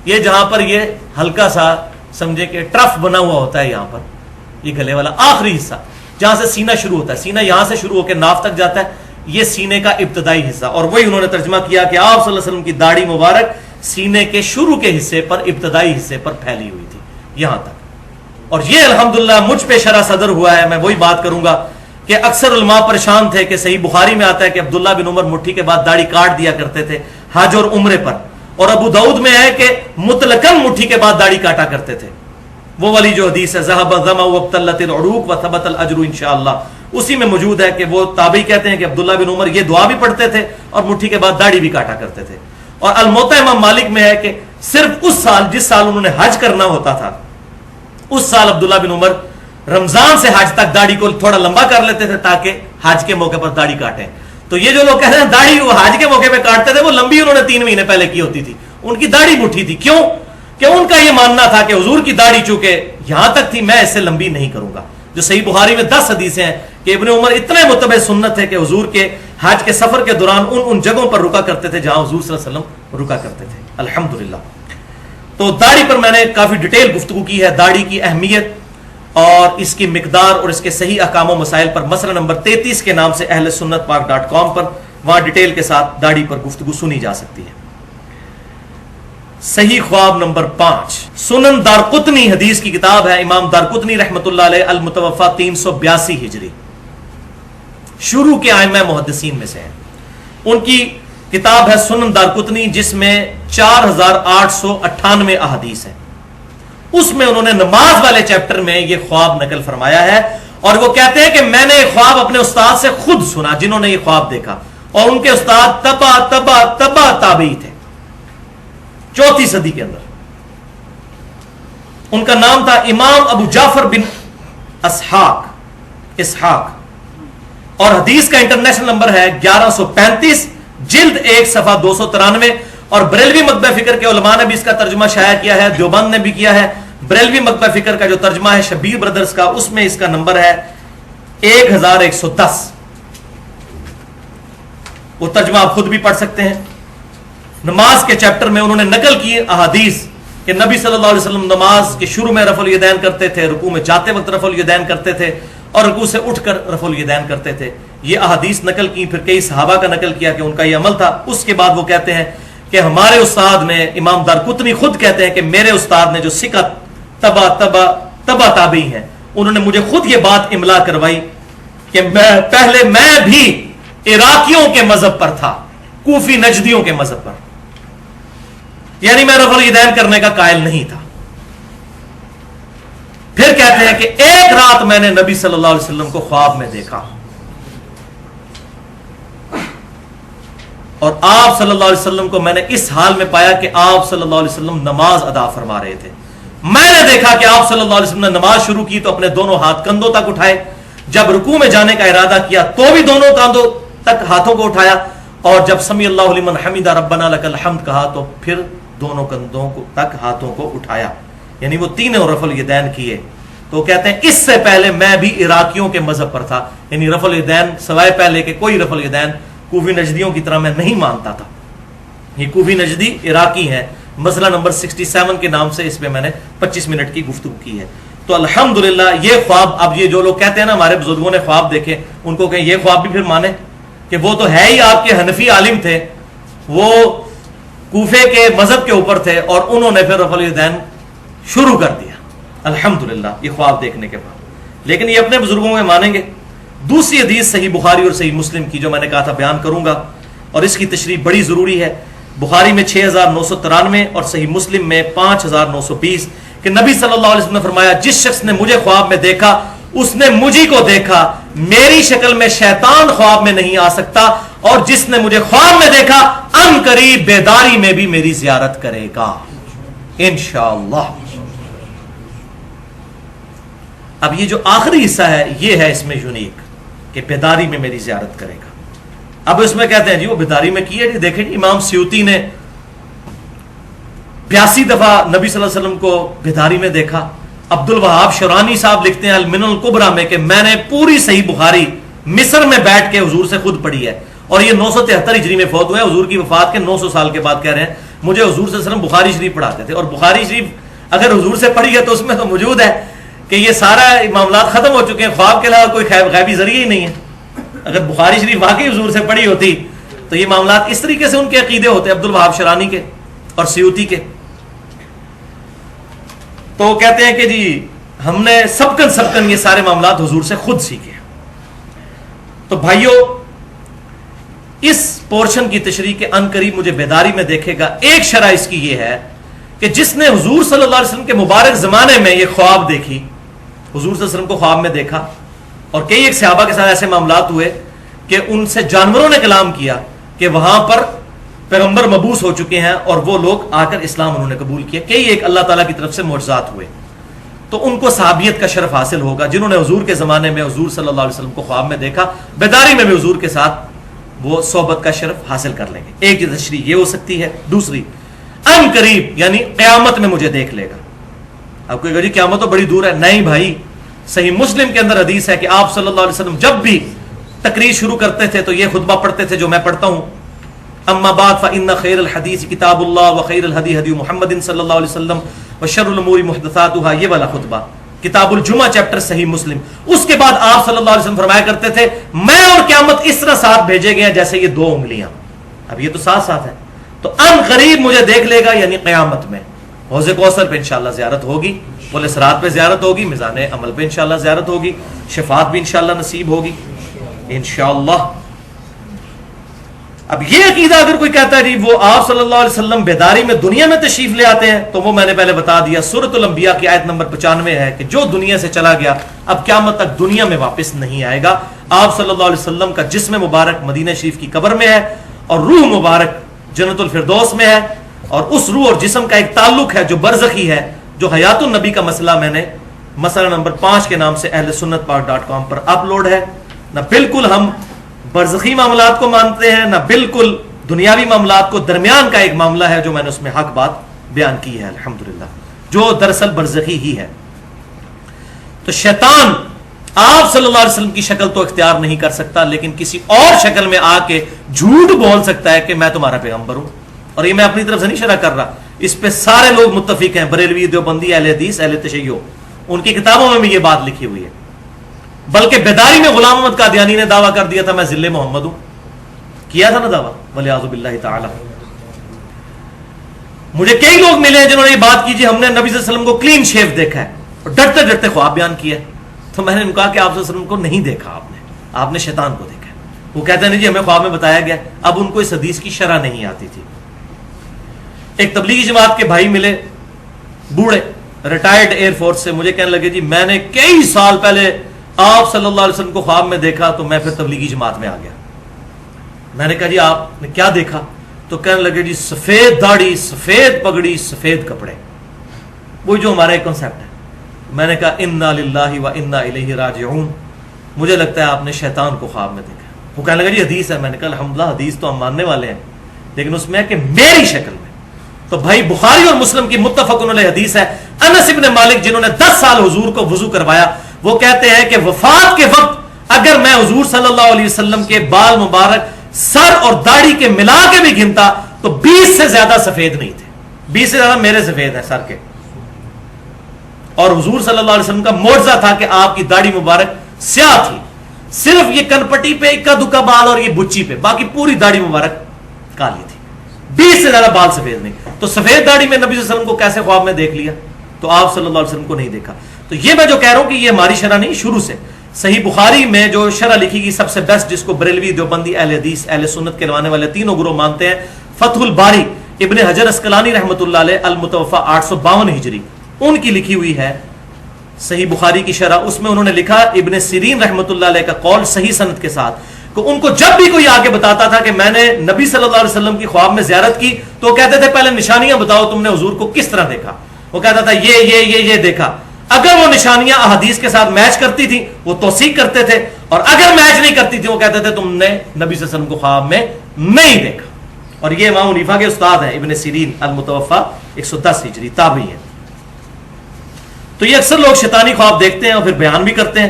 یہ جہاں پر یہ ہلکا سا سمجھے کہ ٹرف بنا ہوا ہوتا ہے، یہاں پر یہ گلے والا آخری حصہ جہاں سے سینہ شروع ہوتا ہے، سینہ یہاں سے شروع ہو کے ناف تک جاتا ہے، یہ سینے کا ابتدائی حصہ. اور وہی انہوں نے ترجمہ کیا کہ آپ صلی اللہ علیہ وسلم کی داڑھی مبارک سینے کے شروع کے حصے پر، ابتدائی حصے پر پھیلی ہوئی تھی یہاں تک. اور یہ الحمدللہ مجھ پہ شرح صدر ہوا ہے. میں وہی بات کروں گا کہ اکثر علماء پریشان تھے کہ صحیح بخاری میں آتا ہے کہ عبداللہ بن عمر مٹھی کے بعد داڑھی کاٹ دیا کرتے تھے حج اور عمرے پر، اور ابو داؤد میں ہے کہ مطلقاً مٹھی کے بعد داڑھی کاٹا کرتے تھے. وہ والی جو حدیث ہے ذهب الظمأ وابتلت العروق وثبت الاجر انشاءاللہ، اسی میں موجود ہے کہ وہ تابعی کہتے ہیں کہ عبداللہ بن عمر یہ دعا بھی پڑھتے تھے اور مٹھی کے بعد داڑھی بھی کاٹا کرتے تھے. اور الموطا امام مالک میں ہے کہ صرف اس سال جس سال انہوں نے حج کرنا ہوتا تھا اس سال عبداللہ بن عمر رمضان سے حج تک داڑھی کو تھوڑا لمبا کر لیتے تھے تاکہ حج کے موقع پر داڑھی کاٹیں. تو یہ جو لوگ کہہ رہے ہیں داڑھی وہ حج کے موقع پہ کاٹتے تھے، وہ لمبی انہوں نے 3 مہینے پہلے کی ہوتی تھی، ان کی داڑھی مٹھی تھی. کیوں؟ کہ ان کا یہ ماننا تھا کہ حضور کی داڑھی چونکہ یہاں تک تھی میں اس سے لمبی نہیں کروں گا. جو صحیح بخاری میں 10 حدیثیں ہیں کہ ابن عمر اتنے متبع سنت ہے کہ حضور کے حج کے سفر کے دوران ان جگہوں پر رکا کرتے تھے جہاں حضور صلی اللہ علیہ وسلم رکا کرتے تھے. الحمدللہ. تو داڑھی پر میں نے کافی ڈیٹیل گفتگو کی ہے، داڑھی کی اہمیت اور اس کی مقدار اور اس کے صحیح احکام و مسائل پر مسئلہ نمبر 33 کے نام سے اہل سنت پاک.com پر، وہاں ڈیٹیل کے ساتھ داڑھی پر گفتگو سنی جا سکتی ہے. صحیح خواب نمبر 5 سنن دارقطنی حدیث کی کتاب ہے. امام دارقطنی رحمۃ اللہ علیہ المتوفا 382 ہجری، شروع کے ائمہ محدثین میں سے ہیں. ان کی کتاب ہے سنن دارقطنی جس میں 4898 احادیث ہیں. اس میں انہوں نے نماز والے چیپٹر میں یہ خواب نقل فرمایا ہے، اور وہ کہتے ہیں کہ میں نے یہ خواب اپنے استاد سے خود سنا جنہوں نے یہ خواب دیکھا، اور ان کے استاد تبا تابعی تھے 4 صدی کے اندر. ان کا نام تھا امام ابو جعفر بن اسحاق، اور حدیث کا انٹرنیشنل نمبر ہے 1135، جلد 1 صفحہ 293. اور بریلوی مکتبہ فکر کے علماء نے بھی اس کا ترجمہ شائع کیا ہے، دیوبند نے بھی کیا ہے. بریلوی مکتبہ فکر کا جو ترجمہ ہے شبیر برادرز کا، اس میں اس کا نمبر ہے 1110. وہ ترجمہ آپ خود بھی پڑھ سکتے ہیں. نماز کے چیپٹر میں انہوں نے نقل کی احادیث کہ نبی صلی اللہ علیہ وسلم نماز کے شروع میں رفع الیدین کرتے تھے، رکوع میں جاتے وقت رفع الیدین کرتے تھے، اور رکوع سے اٹھ کر رفع الیدین کرتے تھے. یہ احادیث نقل کی، پھر کئی صحابہ کا نقل کیا کہ ان کا یہ عمل تھا. اس کے بعد وہ کہتے ہیں کہ ہمارے استاد نے، امام دارقطنی خود کہتے ہیں کہ میرے استاد نے جو ثقت تبا تابعی ہیں، انہوں نے مجھے خود یہ بات املا کروائی کہ پہلے میں بھی عراقیوں کے مذہب پر تھا، کوفی نجدیوں کے مذہب پر، یعنی میں رفع الیدین کرنے کا قائل نہیں تھا. پھر کہتے ہیں کہ ایک رات میں نے نبی صلی اللہ علیہ وسلم کو خواب میں دیکھا اور آپ صلی اللہ علیہ وسلم کو میں نے اس حال میں پایا کہ آپ صلی اللہ علیہ وسلم نماز ادا فرما رہے تھے. میں نے دیکھا کہ آپ صلی اللہ علیہ وسلم نے نماز شروع کی تو اپنے دونوں ہاتھ کندھوں تک اٹھائے، جب رکوع میں جانے کا ارادہ کیا تو بھی دونوں کندھوں تک ہاتھوں کو اٹھایا، اور جب سمی اللہ لمن حمدہ ربنا لک الحمد کہا تو پھر دونوں کندھوں تک ہاتھوں کو اٹھایا، یعنی وہ تینوں رفع الیدین کیے. تو کہتے ہیں اس سے پہلے میں بھی عراقیوں کے مذہب پر تھا، یعنی رفع الیدین سوائے پہلے کہ کوئی رفع الیدین کوفی نجدیوں کی طرح میں نہیں مانتا تھا. یہ کوفی نجدی عراقی ہیں، مسئلہ نمبر 67 کے نام سے اس پہ میں نے 25 منٹ کی گفتگو کی ہے. تو الحمدللہ یہ خواب، اب یہ جو لوگ کہتے ہیں نا ہمارے بزرگوں نے خواب دیکھے، ان کو کہیں یہ خواب بھی پھر مانے کہ وہ تو ہے ہی آپ کے حنفی عالم تھے، وہ کوفے کے مذہب کے اوپر تھے اور انہوں نے پھر رفع الیدین شروع کر دیا الحمدللہ یہ خواب دیکھنے کے بعد. لیکن یہ اپنے بزرگوں میں مانیں گے. دوسری حدیث صحیح بخاری اور صحیح مسلم کی جو میں نے کہا تھا بیان کروں گا، اور اس کی تشریح بڑی ضروری ہے. بخاری میں 6993 اور صحیح مسلم میں 5920 کہ نبی صلی اللہ علیہ وسلم نے فرمایا جس شخص نے مجھے خواب میں دیکھا اس نے مجھی کو دیکھا، میری شکل میں شیطان خواب میں نہیں آ سکتا، اور جس نے مجھے خواب میں دیکھا ان قریب بیداری میں بھی میری زیارت کرے گا انشاءاللہ. اب یہ جو آخری حصہ ہے یہ ہے اس میں یونیک کہ بیداری میں میری زیارت کرے گا. اب اس میں کہتے ہیں جی وہ بیداری میں کی ہے جی. دیکھیں جی امام سیوطی نے 82 دفعہ نبی صلی اللہ علیہ وسلم کو بیداری میں دیکھا. عبد الوہاب شورانی صاحب لکھتے ہیں المنن الکبریٰ میں کہ میں نے پوری صحیح بخاری مصر میں بیٹھ کے حضور سے خود پڑھی ہے، اور یہ 973 ہجری میں فوت ہوئے، حضور کی وفات کے 900 سال کے بعد کہہ رہے ہیں مجھے حضور صلی اللہ علیہ وسلم بخاری شریف پڑھاتے تھے. اور بخاری شریف اگر حضور سے پڑھی ہے تو اس میں تو موجود ہے کہ یہ سارا معاملات ختم ہو چکے ہیں، خواب کے علاوہ کوئی غیبی ذریعہ ہی نہیں ہے. اگر بخاری شریف واقعی حضور سے پڑھی ہوتی تو یہ معاملات اس طریقے سے ان کے عقیدے ہوتے عبد الوہاب شرانی کے اور سیوطی کے. تو کہتے ہیں کہ جی ہم نے سبکن یہ سارے معاملات حضور سے خود سیکھے. تو بھائیو اس پورشن کی تشریح کے ان قریب مجھے بیداری میں دیکھے گا، ایک شرح اس کی یہ ہے کہ جس نے حضور صلی اللہ علیہ وسلم کے مبارک زمانے میں یہ خواب دیکھی، حضور صلی اللہ علیہ وسلم کو خواب میں دیکھا، اور کئی ایک صحابہ کے ساتھ ایسے معاملات ہوئے کہ ان سے جانوروں نے کلام کیا کہ وہاں پر پیغمبر مبعوث ہو چکے ہیں اور وہ لوگ آ کر اسلام انہوں نے قبول کیا. کئی ایک اللہ تعالیٰ کی طرف سے معجزات ہوئے، تو ان کو صحابیت کا شرف حاصل ہوگا جنہوں نے حضور کے زمانے میں حضور صلی اللہ علیہ وسلم کو خواب میں دیکھا. بیداری میں بھی حضور کے ساتھ وہ صحبت کا شرف حاصل کر لیں گے. ایک تشریح یہ ہو سکتی ہے. دوسری ان قریب یعنی قیامت میں مجھے دیکھ لے گا. اب کوئی جی قیامت تو بڑی دور ہے، نہیں بھائی. صحیح مسلم کے اندر حدیث ہے کہ آپ صلی اللہ علیہ وسلم جب بھی تقریر شروع کرتے تھے تو یہ خطبہ پڑھتے تھے جو میں پڑھتا ہوں، اما بعد فإن خیر الحدیث کتاب اللہ وخیر الہدی ہدی محمد صلی اللہ علیہ وسلم وشر الامور محدثاتها، یہ والا خطبہ کتاب الجمعہ چیپٹر صحیح مسلم. اس کے بعد آپ صلی اللہ علیہ وسلم فرمایا کرتے تھے میں اور قیامت اس طرح ساتھ بھیجے گئے ہیں جیسے یہ دو انگلیاں. اب یہ تو ساتھ ساتھ ہے. تو ان قریب مجھے دیکھ لے گا یعنی قیامت میں حوض کوثر پہ انشاءاللہ زیارت ہوگی، پل صراط پہ زیارت ہوگی، میزان عمل پہ انشاءاللہ زیارت ہوگی، شفاعت بھی انشاءاللہ نصیب ہوگی انشاءاللہ. اب یہ عقیدہ اگر کوئی کہتا ہے جی وہ آپ صلی اللہ علیہ وسلم بیداری میں دنیا میں تشریف لے آتے ہیں، تو وہ میں نے پہلے بتا دیا سورۃ الانبیاء کی آیت نمبر 95 ہے کہ جو دنیا سے چلا گیا اب قیامت تک دنیا میں واپس نہیں آئے گا. آپ صلی اللہ علیہ وسلم کا جسم مبارک مدینہ شریف کی قبر میں ہے اور روح مبارک جنت الفردوس میں ہے، اور اس روح اور جسم کا ایک تعلق ہے جو برزخی ہے، جو حیات النبی کا مسئلہ میں نے مسئلہ نمبر 5 کے نام سے اہل سنت پاک.com پر اپلوڈ ہے. نہ بالکل ہم برزخی معاملات کو مانتے ہیں نہ بالکل دنیاوی معاملات کو، درمیان کا ایک معاملہ ہے جو میں نے اس میں حق بات بیان کی ہے الحمدللہ، جو دراصل برزخی ہی ہے. تو شیطان آپ صلی اللہ علیہ وسلم کی شکل تو اختیار نہیں کر سکتا، لیکن کسی اور شکل میں آ کے جھوٹ بول سکتا ہے کہ میں تمہارا پیغمبر ہوں. اور یہ میں اپنی طرف سے نہیں شرح کر رہا، اس پہ سارے لوگ متفق ہیں، بریلوی، دیوبندی، اہل حدیث، اہل تشیع، ان کی کتابوں میں بھی یہ بات لکھی ہوئی ہے. بلکہ بیداری میں غلام احمد قادیانی نے دعویٰ کر دیا تھا میں ذل محمد ہوں، کیا تھا نا دعویٰ، والعیاذ باللہ تعالی۔ مجھے کئی لوگ ملے ہیں جنہوں نے یہ بات کی جی ہم نے نبی صلی اللہ علیہ وسلم کو کلین شیو دیکھا ہے اور ڈرتے ڈرتے خواب بیان کیا ہے۔ تو میں نے کہا کہ آپ صلی اللہ علیہ وسلم کو نہیں دیکھا، آپ نے شیطان کو دیکھا ہے۔ وہ کہتے ہیں جی ہمیں خواب میں بتایا گیا۔ اب ان کو اس حدیث کی شرح نہیں آتی تھی۔ ایک تبلیغی جماعت کے بھائی ملے، بوڑھے، ریٹائرڈ ایئر فورس سے، مجھے کہنے لگے جی میں نے کئی سال پہلے آپ صلی اللہ علیہ وسلم کو خواب میں دیکھا تو میں پھر تبلیغی جماعت میں آ گیا۔ میں نے کہا جی آپ نے کیا دیکھا؟ تو کہنے لگے جی سفید داڑھی، سفید پگڑی، سفید کپڑے، وہ جو ہمارا ایک کنسیپٹ ہے۔ میں نے کہا انا للہ و انا الیہ راجعون، مجھے لگتا ہے آپ نے شیطان کو خواب میں دیکھا۔ وہ کہنے لگا جی حدیث ہے۔ میں نے کہا الحمدللہ حدیث تو ہم ماننے والے ہیں، لیکن اس میں ہے کہ میری شکل میں۔ تو بھائی بخاری اور مسلم کی متفق علیہ حدیث ہے، انس ابن مالک جنہوں نے 10 سال حضور کو وضو کروایا، وہ کہتے ہیں کہ وفات کے وقت اگر میں حضور صلی اللہ علیہ وسلم کے بال مبارک سر اور داڑھی کے ملا کے بھی گنتا تو 20 سے زیادہ سفید نہیں تھے، 20 سے زیادہ میرے سفید ہیں سر کے۔ اور حضور صلی اللہ علیہ وسلم کا معجزہ تھا کہ آپ کی داڑھی مبارک سیاہ تھی، صرف یہ کنپٹی پہ اکا دکا بال اور یہ بچی پہ، باقی پوری داڑھی مبارک کالی تھی، 20 سے زیادہ بال سفید نہیں۔ تو سفید داڑھی میں نبی صلی اللہ علیہ وسلم کو کیسے خواب میں دیکھ لیا؟ تو آپ صلی اللہ علیہ وسلم کو نہیں دیکھا۔ تو یہ میں جو کہہ رہا ہوں کہ یہ ہماری شرح نہیں، شروع سے صحیح بخاری میں جو شرح لکھی گئی سب سے بیسٹ، جس کو بریلوی، دیوبندی، اہل حدیث، اہل سنت کے لوانے والے تینوں گروہ مانتے ہیں، فتح الباری ابن حجر اسقلانی رحمۃ اللہ علیہ المتوفى 852 ہجری، ان کی لکھی ہوئی ہے صحیح بخاری کی شرح۔ اس میں انہوں نے لکھا ابن سیرین رحمۃ اللہ علیہ کا قول صحیح سند کے ساتھ کہ ان کو جب بھی کوئی آگے بتاتا تھا کہ میں نے نبی صلی اللہ علیہ وسلم کی خواب میں زیارت کی، تو وہ کہتے تھے پہلے نشانیاں بتاؤ تم نے حضور کو کس طرح دیکھا۔ وہ کہتا تھا یہ دیکھا۔ اگر وہ نشانیاں احادیث کے ساتھ میچ کرتی تھی وہ توثیق کرتے تھے، اور اگر میچ نہیں کرتی تھی وہ کہتے تھے تم نے نبی صلی اللہ علیہ وسلم کو خواب میں نہیں دیکھا۔ اور یہ امام حنیفہ کے استاد ہیں ابن سیرین المتوفى 110 ہجری، تابعی ہیں۔ تو یہ اکثر لوگ شیطانی خواب دیکھتے ہیں اور پھر بیان بھی کرتے ہیں۔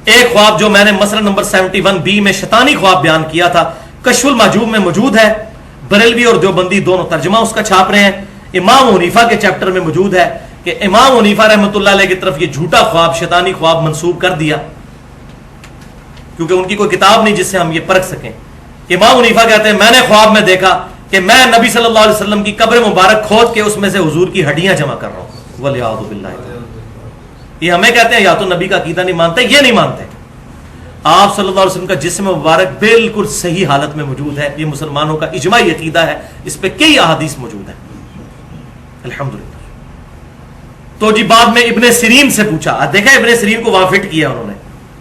ایک خواب جو میں نے مسئلہ نمبر 71B میں شیطانی خواب بیان کیا تھا، کشف المحجوب میں موجود ہے، بریلوی اور دیوبندی دونوں ترجمہ اس کا چھاپ رہے ہیں۔ امام حنیفہ کے چیپٹر میں موجود ہے کہ امام حنیفہ رحمۃ اللہ علیہ کی طرف یہ جھوٹا خواب، شیطانی خواب منسوب کر دیا، کیونکہ ان کی کوئی کتاب نہیں جس سے ہم یہ پرکھ سکیں۔ امام حنیفہ کہتے ہیں میں نے خواب میں دیکھا کہ میں نبی صلی اللہ علیہ وسلم کی قبر مبارک کھود کے اس میں سے حضور کی ہڈیاں جمع کر رہا ہوں، والعیاذ باللہ۔ یہ ہمیں کہتے ہیں یا تو نبی کا عقیدہ نہیں مانتے، یہ نہیں مانتے۔ آپ صلی اللہ علیہ وسلم کا جسم مبارک بالکل صحیح حالت میں موجود ہے، یہ مسلمانوں کا اجماعی عقیدہ ہے، اس پہ کئی احادیث موجود ہیں الحمدللہ۔ تو جی بعد میں ابن سیرین سے پوچھا، دیکھا ابن سیرین کو وہاں فٹ کیا انہوں نے،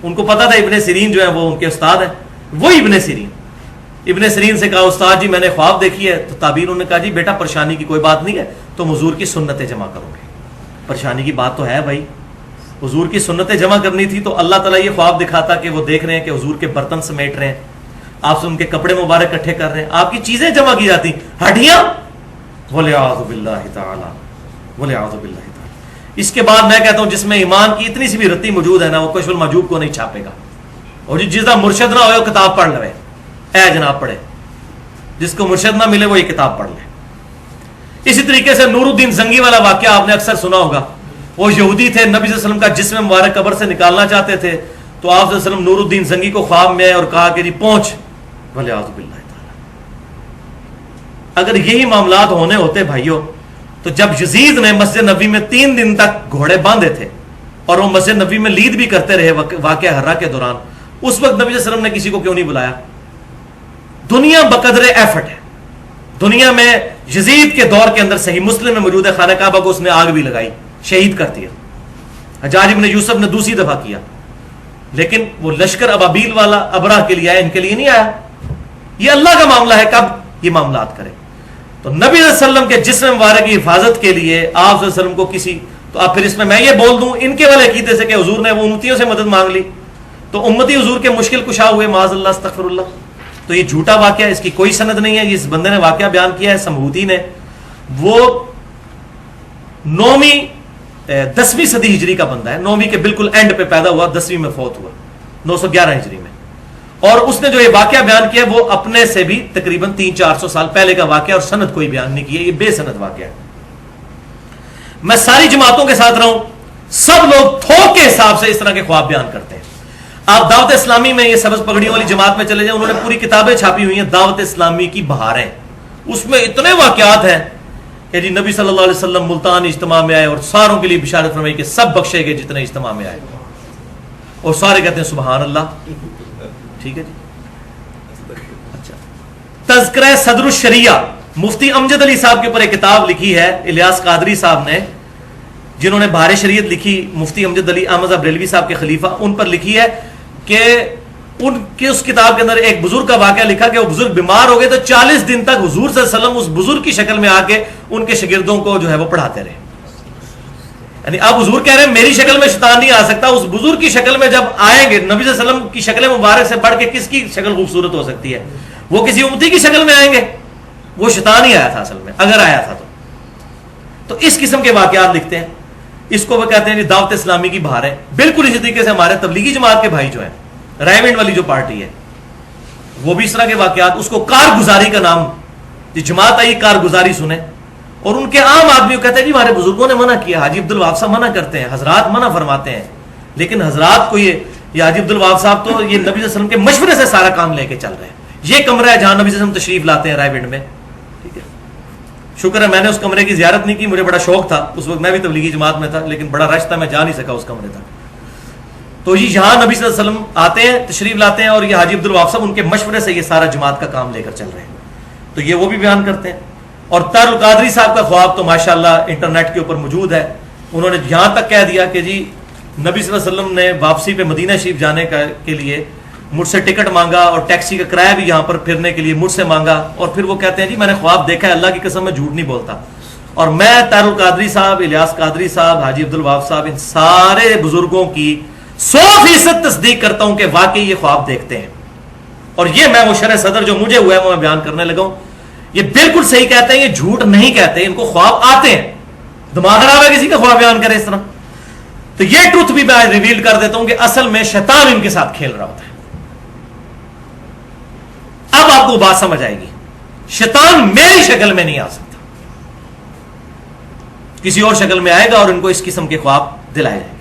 ان کو پتا تھا ابن سیرین جو ہے وہ ان کے استاد ہیں، وہی ابن سیرین۔ ابن سیرین سے کہا استاد جی میں نے خواب دیکھی ہے، تو تابعین نے کہا جی بیٹا پریشانی کی کوئی بات نہیں ہے، تم حضور کی سنتیں جمع کرو گے۔ پریشانی کی بات تو ہے بھائی، حضور کی سنتیں جمع کرنی تھی تو اللہ تعالیٰ یہ خواب دکھاتا کہ وہ دیکھ رہے ہیں کہ حضور کے برتن سمیٹ رہے ہیں، آپ سے ان کے کپڑے مبارک اکٹھے کر رہے ہیں، آپ کی چیزیں جمع کی جاتی، ہڈیاں، والعیاذ باللہ تعالی، والعیاذ باللہ تعالی۔ اس کے بعد میں کہتا ہوں جس میں ایمان کی اتنی سی بھی رتی موجود ہے نا، وہ کشف المحجوب کو نہیں چھاپے گا، اور جس کا مرشد نہ ہوئے وہ کتاب پڑھ لے، اے جناب پڑھے، جس کو مرشد نہ ملے وہ یہ کتاب پڑھ لے۔ اسی طریقے سے نور الدین زنگی والا واقعہ آپ نے اکثر سنا ہوگا، وہ یہودی تھے، نبی صلی اللہ علیہ وسلم کا جسم مبارک قبر سے نکالنا چاہتے تھے، تو آپ صلی اللہ علیہ وسلم نور الدین زنگی کو خواب میں آئے اور کہا کہ جی پہنچ، والعیاذ باللہ تعالی۔ اگر یہی معاملات ہونے ہوتے بھائیوں، تو جب یزید نے مسجد نبوی میں 3 دن تک گھوڑے باندھے تھے اور وہ مسجد نبوی میں لید بھی کرتے رہے واقعہ حرہ کے دوران، اس وقت نبی صلی اللہ علیہ وسلم نے کسی کو کیوں نہیں بلایا؟ دنیا بقدر ایفٹ ہے، دنیا میں یزید کے دور کے اندر صحیح مسلم میں موجود ہے، خانہ کعبہ کو اس نے آگ بھی لگائی، شہید کر دیا، حجاج ابن یوسف نے دوسری دفعہ کیا، لیکن وہ لشکر ابابیل والا ابرہ کے لیے آیا، ان کے لیے نہیں آیا۔ یہ اللہ کا معاملہ ہے کب یہ معاملات کرے۔ تو نبی صلی اللہ علیہ وسلم کے جسم مبارک کی حفاظت کے لیے آپ صلی اللہ علیہ وسلم کو کسی، تو اب پھر اس میں یہ بول دوں ان کے والے عقیدے سے کہ حضور نے وہ امتیوں سے مدد مانگ لی تو امتی حضور کے مشکل کشا ہوئے، معاذ اللہ استغفر اللہ، تو یہ جھوٹا واقعہ، اس کی کوئی سند نہیں ہے۔ اس بندے نے واقعہ بیان کیا ہے سمہوتی نے، وہ 10ویں صدی ہجری کا بندہ ہے، 9ویں کے بالکل اینڈ پہ پیدا ہوا، 10ویں میں فوت ہوا 911 ہجری میں، اور اس نے جو یہ واقعہ بیان کیا وہ اپنے سے بھی تقریباً 300-400 سال پہلے کا واقعہ، اور سند کوئی بیان نہیں کیا، یہ بے سند واقعہ ہے۔ میں ساری جماعتوں کے ساتھ رہوں، سب لوگ تھوک کے حساب سے اس طرح کے خواب بیان کرتے ہیں۔ آپ دعوت اسلامی میں یہ سبز پگڑیوں والی جماعت میں چلے جائیں، انہوں نے پوری کتابیں چھاپی ہوئی ہیں دعوت اسلامی کی بہاریں، اس میں اتنے واقعات ہیں کہ جی نبی صلی اللہ علیہ وسلم ملتان اجتماع میں آئے اور ساروں کے لیے بشارت فرمائی کہ سب بخشے گئے جتنے اجتماع میں آئے، اور سارے کہتے ہیں سبحان اللہ. ٹھیک ہے جی. اچھا، تذکرہ صدر الشریعہ، مفتی امجد علی صاحب کے اوپر ایک کتاب لکھی ہے الیاس قادری صاحب نے، جنہوں نے بہار شریعت لکھی، مفتی امجد علی احمد بریلوی صاحب کے خلیفہ، ان پر لکھی ہے کہ ان کی اس کتاب کے اندر ایک بزرگ کا واقعہ لکھا کہ وہ بزرگ بیمار ہو گئے تو 40 دن تک حضور صلی اللہ علیہ وسلم اس بزرگ کی شکل میں آ کے ان کے شاگردوں کو جو ہے وہ پڑھاتے رہے. یعنی اب حضور کہہ رہے ہیں میری شکل میں شیطان نہیں آ سکتا، اس بزرگ کی شکل میں جب آئیں گے، نبی صلی اللہ علیہ وسلم کی شکل مبارک سے بڑھ کے کس کی شکل خوبصورت ہو سکتی ہے؟ وہ کسی امتی کی شکل میں آئیں گے. وہ شیطان ہی آیا تھا اصل میں، اگر آیا تھا تو اس قسم کے واقعات لکھتے ہیں. اس کو وہ کہتے ہیں دعوت اسلامی کی بہار ہے. بالکل اسی طریقے سے ہمارے تبلیغی جماعت کے بھائی جو ہیں، رائے والی جو پارٹی ہے، وہ بھی اس طرح کے واقعات، اس کو کارگزاری کا نام، جماعت آئی کارگزاری سنیں. اور ان کے عام آدمی کہتے ہیں جی ہمارے بزرگوں نے منع کیا، حاجی عبدالوہاب صاحب منع کرتے ہیں، حضرات منع فرماتے ہیں، لیکن حضرات کو یہ حاجی عبدالوہاب صاحب تو یہ نبی صلی اللہ علیہ وسلم کے مشورے سے سارا کام لے کے چل رہے ہیں. یہ کمرہ ہے جہاں نبی صلی اللہ علیہ وسلم تشریف لاتے ہیں رائے ونڈ میں. ٹھیک ہے، شکر ہے میں نے اس کمرے کی زیارت نہیں کی، مجھے بڑا شوق تھا، اس وقت میں بھی تبلیغی جماعت میں تھا، لیکن بڑا رش تھا، میں جا نہیں سکا اس کمرے تک. تو یہ یہاں نبی صلی اللہ علیہ وسلم آتے ہیں، تشریف لاتے ہیں، اور یہ حاجی عبدالوہاب صاحب ان کے مشورے سے یہ سارا جماعت کا کام لے کر چل رہے ہیں. تو یہ وہ بھی بیان کرتے ہیں. اور طاہر القادری صاحب کا خواب تو ماشاءاللہ انٹرنیٹ کے اوپر موجود ہے. انہوں نے یہاں تک کہہ دیا کہ جی نبی صلی اللہ علیہ وسلم نے واپسی پہ مدینہ شریف جانے کے لیے مجھ سے ٹکٹ مانگا، اور ٹیکسی کا کرایہ بھی یہاں پر پھرنے کے لیے مجھ سے مانگا، اور پھر وہ کہتے ہیں جی میں نے خواب دیکھا ہے، اللہ کی قسم میں جھوٹ نہیں بولتا. اور میں طاہر القادری صاحب، الیاس قادری صاحب، حاجی عبدالوہاب صاحب، ان سارے بزرگوں کی 100% تصدیق کرتا ہوں کہ واقعی یہ خواب دیکھتے ہیں. اور یہ میں وہ شرح صدر جو مجھے ہوا ہے وہ میں بیان کرنے لگا ہوں. یہ بالکل صحیح کہتے ہیں، یہ جھوٹ نہیں کہتے، ان کو خواب آتے ہیں. دماغ خراب ہے کسی کا خواب بیان کرے اس طرح؟ تو یہ ٹروتھ بھی میں ریویل کر دیتا ہوں کہ اصل میں شیطان ان کے ساتھ کھیل رہا ہوتا ہے. اب آپ کو بات سمجھ آئے گی، شیطان میری شکل میں نہیں آ سکتا، کسی اور شکل میں آئے گا اور ان کو اس قسم کے خواب دلائے جائیں گے.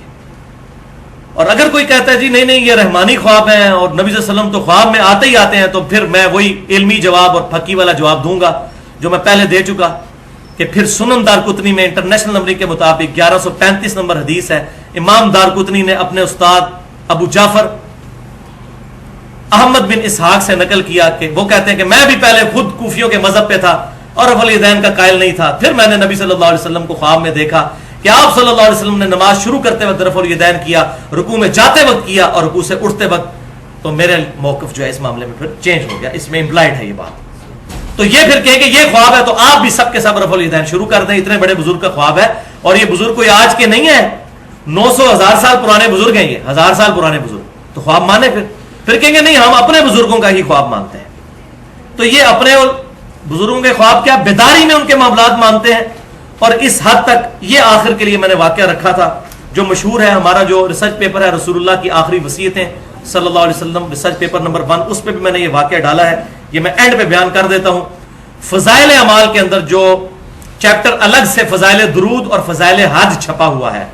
اور اگر کوئی کہتا ہے جی نہیں نہیں یہ رحمانی خواب ہیں اور نبی صلی اللہ علیہ وسلم تو خواب میں آتے ہی آتے ہیں، تو پھر میں وہی علمی جواب اور پھکی والا جواب دوں گا جو میں پہلے دے چکا کہ پھر سنن دارقطنی میں انٹرنیشنل نمبر کے مطابق 1135 نمبر حدیث ہے. امام دارقطنی نے اپنے استاد ابو جعفر احمد بن اسحاق سے نقل کیا کہ وہ کہتے ہیں کہ میں بھی پہلے خود کوفیوں کے مذہب پہ تھا اور رفع الیدین کا قائل نہیں تھا، پھر میں نے نبی صلی اللہ علیہ وسلم کو خواب میں دیکھا کہ آپ صلی اللہ علیہ وسلم نے نماز شروع کرتے وقت رفع الیدین کیا، رکوع میں جاتے وقت کیا اور رکوع سے اٹھتے وقت. تو میرے موقف جو ہے اس معاملے میں پھر چینج ہو گیا، اس میں امپلائڈ ہے یہ بات. تو یہ پھر کہے کہ یہ خواب ہے تو آپ بھی سب کے سب رفع الیدین شروع کر دیں، اتنے بڑے بزرگ کا خواب ہے. اور یہ بزرگ کوئی آج کے نہیں ہے، 900,000 سال پرانے بزرگ ہیں، یہ 1000 سال پرانے بزرگ. تو خواب مانے پھر کہیں گے نہیں ہم اپنے بزرگوں کا ہی خواب مانتے ہیں. تو یہ اپنے بزرگوں کے خواب کیا بیداری میں ان کے معاملات مانتے ہیں. اور اس حد تک یہ آخر کے لیے میں نے واقعہ رکھا تھا جو مشہور ہے، ہمارا جو ریسرچ پیپر ہے رسول اللہ کی آخری وصیتیں صلی اللہ علیہ وسلم، ریسرچ پیپر نمبر 1، اس پہ بھی میں نے یہ واقعہ ڈالا ہے. یہ میں اینڈ پہ بیان کر دیتا ہوں. فضائل اعمال کے اندر جو چیپٹر الگ سے فضائل درود اور فضائل حج چھپا ہوا ہے.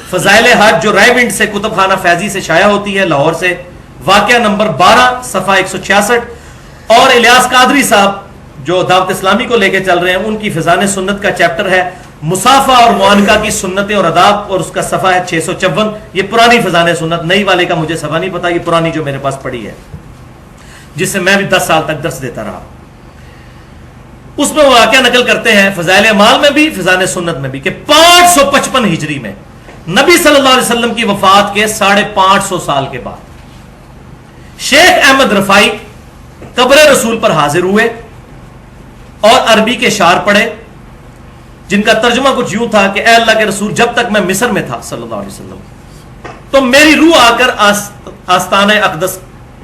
فضائل حج جو رائے ونڈ سے کتب خانہ فیضی سے شائع ہوتی ہے لاہور سے، واقعہ نمبر 12 صفحہ 166. اور الیاس قادری صاحب جو دعوت اسلامی کو لے کے چل رہے ہیں ان کی فضائل سنت کا چیپٹر ہے مصافہ اور معانقہ کی سنتیں اور آداب، اور اس کا صفحہ ہے 654. یہ پرانی فضائل سنت، نئی والے کا مجھے صفحہ نہیں پتا، یہ پرانی جو میرے پاس پڑی ہے جس سے میں بھی 10 سال تک درس دیتا رہا. اس میں وہ واقعہ نقل کرتے ہیں فضائل اعمال میں بھی فضائل سنت میں بھی کہ 555 ہجری میں نبی صلی اللہ علیہ وسلم کی وفات کے 550 سال کے بعد شیخ احمد رفائی قبر رسول پر حاضر ہوئے اور عربی کے شعر پڑھے جن کا ترجمہ کچھ یوں تھا کہ اے اللہ کے رسول جب تک میں مصر میں تھا صلی اللہ علیہ وسلم تو میری روح آ کر آستانہ اقدس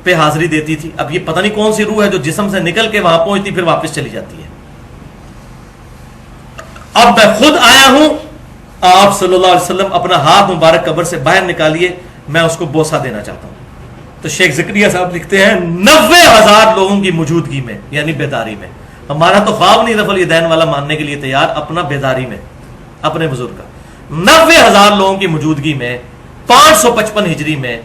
پہ حاضری دیتی تھی. اب یہ پتہ نہیں کون سی روح ہے جو جسم سے نکل کے وہاں پہنچتی پھر واپس چلی جاتی ہے. اب میں خود آیا ہوں، آپ صلی اللہ علیہ وسلم اپنا ہاتھ مبارک قبر سے باہر نکالیے، میں اس کو بوسہ دینا چاہتا ہوں. تو شیخ زکریا صاحب لکھتے ہیں 90,000 لوگوں کی موجودگی میں، یعنی بیداری میں. ہمارا تو خواب نہیں رفع الیدین والا ماننے کے لیے تیار، اپنا بیداری میں اپنے بزرگ کا 90,000 لوگوں کی موجودگی میں 555 ہجری میں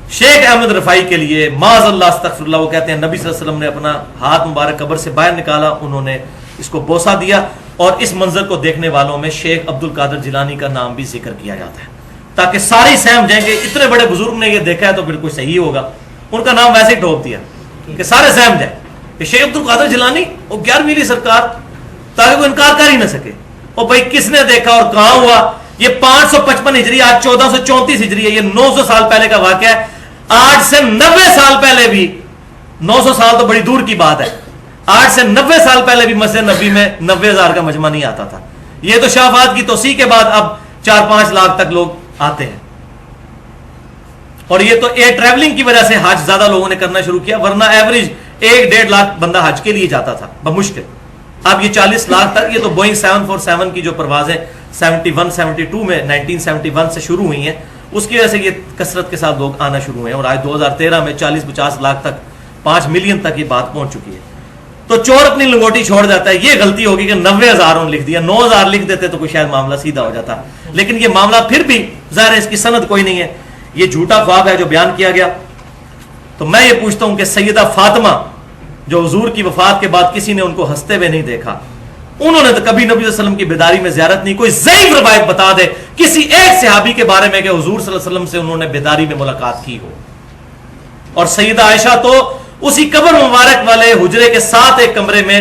شیخ احمد رفائی کے لیے معاذ اللہ استغفر اللہ، وہ کہتے ہیں نبی صلی اللہ علیہ وسلم نے اپنا ہاتھ مبارک قبر سے باہر نکالا، انہوں نے اس کو بوسہ دیا، اور اس منظر کو دیکھنے والوں میں شیخ عبد القادر جیلانی کا نام بھی ذکر کیا جاتا ہے، تاکہ سارے سہم جائیں گے اتنے بڑے بزرگ نے یہ دیکھا ہے تو بالکل صحیح ہوگا، ان کا نام ویسے ہی ڈھوپ دیا کہ سارے سہم جائیں کہ شیخ عبد القادر جیلانی وہ 11ویں سرکار، تاکہ وہ انکار کر ہی نہ سکے۔ اور بھائی کس نے دیکھا اور کہاں ہوا؟ یہ 555 ہجری، آج 1434 ہجری ہے، یہ 900 سال پہلے کا واقعہ ہے۔ آج سے 90 سال پہلے بھی، 900 سال تو بڑی دور کی بات ہے، آج سے 90 سال پہلے بھی مسجد نبی میں 90,000 کا مجمع نہیں آتا تھا۔ یہ تو شافعات کی توسیع کے بعد اب 4-5 لاکھ تک لوگ آتے ہیں، اور یہ تو ایئر ٹریولنگ کی وجہ سے حج زیادہ لوگوں نے کرنا شروع کیا، ورنہ ایوریج 1-1.5 لاکھ بندہ حج کے لیے جاتا تھا بمشکل۔ اب یہ 40 لاکھ تک، یہ تو بوئنگ 747 کی جو پروازیں 71-72 میں 1971 سے شروع ہوئی ہیں، اس کی وجہ سے یہ کثرت کے ساتھ لوگ آنا شروع ہوئے ہیں، اور آج 2013 میں 40-50 لاکھ تک، 5 ملین تک یہ بات پہنچ چکی ہے۔ تو چور اپنی لنگوٹی چھوڑ جاتا ہے، یہ غلطی ہوگی کہ 90,000 انہوں نے لکھ دیا، 9,000 لکھ دیتے تو کوئی شاید معاملہ سیدھا ہو جاتا، لیکن یہ معاملہ پھر بھی ظاہر ہے اس کی سند کوئی نہیں ہے، یہ جھوٹا خواب ہے جو بیان کیا گیا۔ تو میں یہ پوچھتا ہوں کہ سیدہ فاطمہ جو حضور کی وفات کے بعد کسی نے ان کو ہنستے ہوئے نہیں دیکھا، انہوں نے تو کبھی نبی صلی اللہ علیہ وسلم کی بیداری میں زیارت نہیں، کوئی ضعیف روایت بتا دے کسی ایک صحابی کے بارے میں کہ حضور صلی اللہ علیہ وسلم سے انہوں نے بیداری میں ملاقات کی ہو۔ اور سیدہ عائشہ تو اسی قبر مبارک والے حجرے کے ساتھ ایک کمرے میں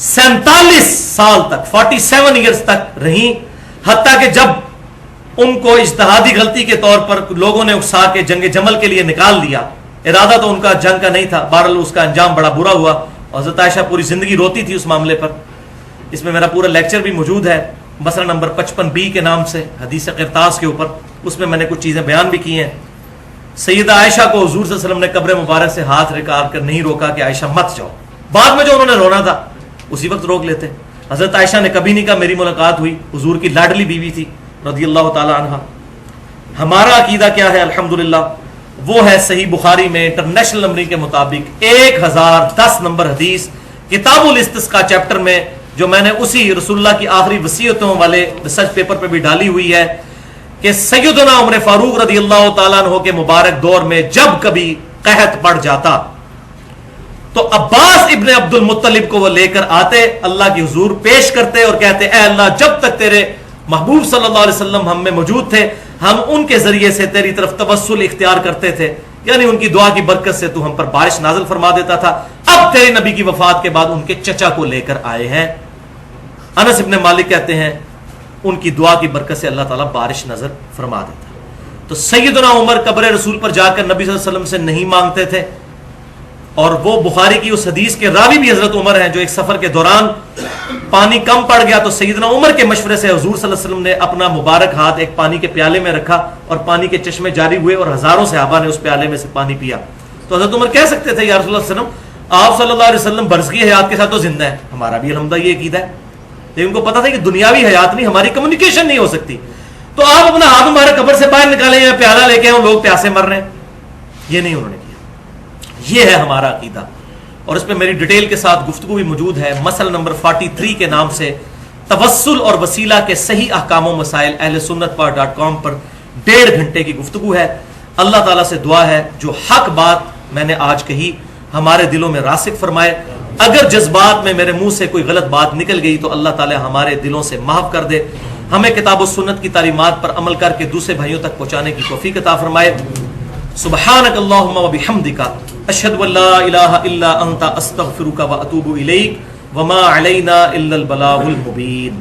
47 سال تک، 47 ایئرز تک رہیں، حتیٰ کہ جب ان کو اجتہادی غلطی کے طور پر لوگوں نے اکسا کے جنگ جمل کے لیے نکال دیا، ارادہ تو ان کا جنگ کا نہیں تھا، بہرحال اس کا انجام بڑا برا ہوا، اور حضرت عائشہ پوری زندگی روتی تھی اس معاملے پر۔ اس میں میرا پورا لیکچر بھی موجود ہے، مسئلہ نمبر 55B کے نام سے، حدیث قرطاس کے اوپر، اس میں نے کچھ چیزیں بیان بھی کی ہیں۔ سیدہ عائشہ کو حضور صلی اللہ علیہ وسلم نے قبر مبارک سے ہاتھ رکار کر نہیں روکا کہ عائشہ مت جاؤ، بعد میں جو انہوں نے رونا تھا اسی وقت روک لیتے۔ حضرت عائشہ نے کبھی نہیں کہا میری ملاقات ہوئی، حضور کی لاڈلی بیوی تھی رضی اللہ تعالی عنہ۔ ہمارا عقیدہ کیا ہے؟ الحمدللہ وہ ہے صحیح بخاری میں انٹرنیشنل نمبرنگ کے مطابق 1010 نمبر حدیث، کتاب الاستسقاء چیپٹر میں، جو میں نے اسی رسول اللہ کی آخری وصیتوں والے ریسرچ پیپر پہ بھی ڈالی ہوئی ہے، کہ سیدنا عمر فاروق رضی اللہ تعالیٰ عنہ کے مبارک دور میں جب کبھی قحط پڑ جاتا تو عباس ابن عبد المطلب کو وہ لے کر آتے، اللہ کی حضور پیش کرتے اور کہتے اے اللہ جب تک تیرے محبوب صلی اللہ علیہ وسلم ہم میں موجود تھے ہم ان کے ذریعے سے تیری طرف توسل اختیار کرتے تھے، یعنی ان کی دعا کی برکت سے تو ہم پر بارش نازل فرما دیتا تھا، اب تیرے نبی کی وفات کے بعد ان کے چچا کو لے کر آئے ہیں۔ انس ابن مالک کہتے ہیں ان کی دعا کی برکت سے اللہ تعالیٰ بارش نظر فرما دیتا۔ تو سیدنا عمر قبر رسول پر جا کر نبی صلی اللہ علیہ وسلم سے نہیں مانگتے تھے، اور وہ بخاری کی اس حدیث کے راوی بھی حضرت عمر ہیں جو ایک سفر کے دوران پانی کم پڑ گیا تو سیدنا عمر کے مشورے سے حضور صلی اللہ علیہ وسلم نے اپنا مبارک ہاتھ ایک پانی کے پیالے میں رکھا اور پانی کے چشمے جاری ہوئے اور ہزاروں صحابہ نے اس پیالے میں سے پانی پیا۔ تو حضرت عمر کہہ سکتے تھے یا رسول اللہ صلی اللہ علیہ وسلم آپ صلی اللہ علیہ وسلم برزخی حیات کے ساتھ تو زندہ ہے، ہمارا بھی الحمدللہ یہ عقیدہ ہے، لیکن ان کو پتا تھا کہ دنیاوی حیات نہیں، ہماری کمیونیکیشن نہیں ہو سکتی، تو آپ اپنا ہاتھ ہمارے قبر سے باہر نکالیں یا پیالہ لے کے آؤ لوگ پیاسے مر رہے ہیں، یہ نہیں انہوں نے کیا۔ یہ ہے ہمارا عقیدہ، اور اس پہ میری ڈیٹیل کے ساتھ گفتگو بھی موجود ہے، مسئلہ نمبر 43 کے نام سے توسل اور وسیلہ کے صحیح احکام و مسائل اہل سنت پار.com پر 1.5 گھنٹے کی گفتگو ہے۔ اللہ تعالیٰ سے دعا ہے جو حق بات میں نے آج کہی ہمارے دلوں میں راسخ فرمائے، اگر جذبات میں میرے منہ سے کوئی غلط بات نکل گئی تو اللہ تعالیٰ ہمارے دلوں سے معاف کر دے، ہمیں کتاب و سنت کی تعلیمات پر عمل کر کے دوسرے بھائیوں تک پہنچانے کی توفیق عطا فرمائے۔ سبحانک اللہم و بحمدک اشہد ان لا الہ الا انت استغفرک و اتوب الیک وما علینا الا البلاغ المبین۔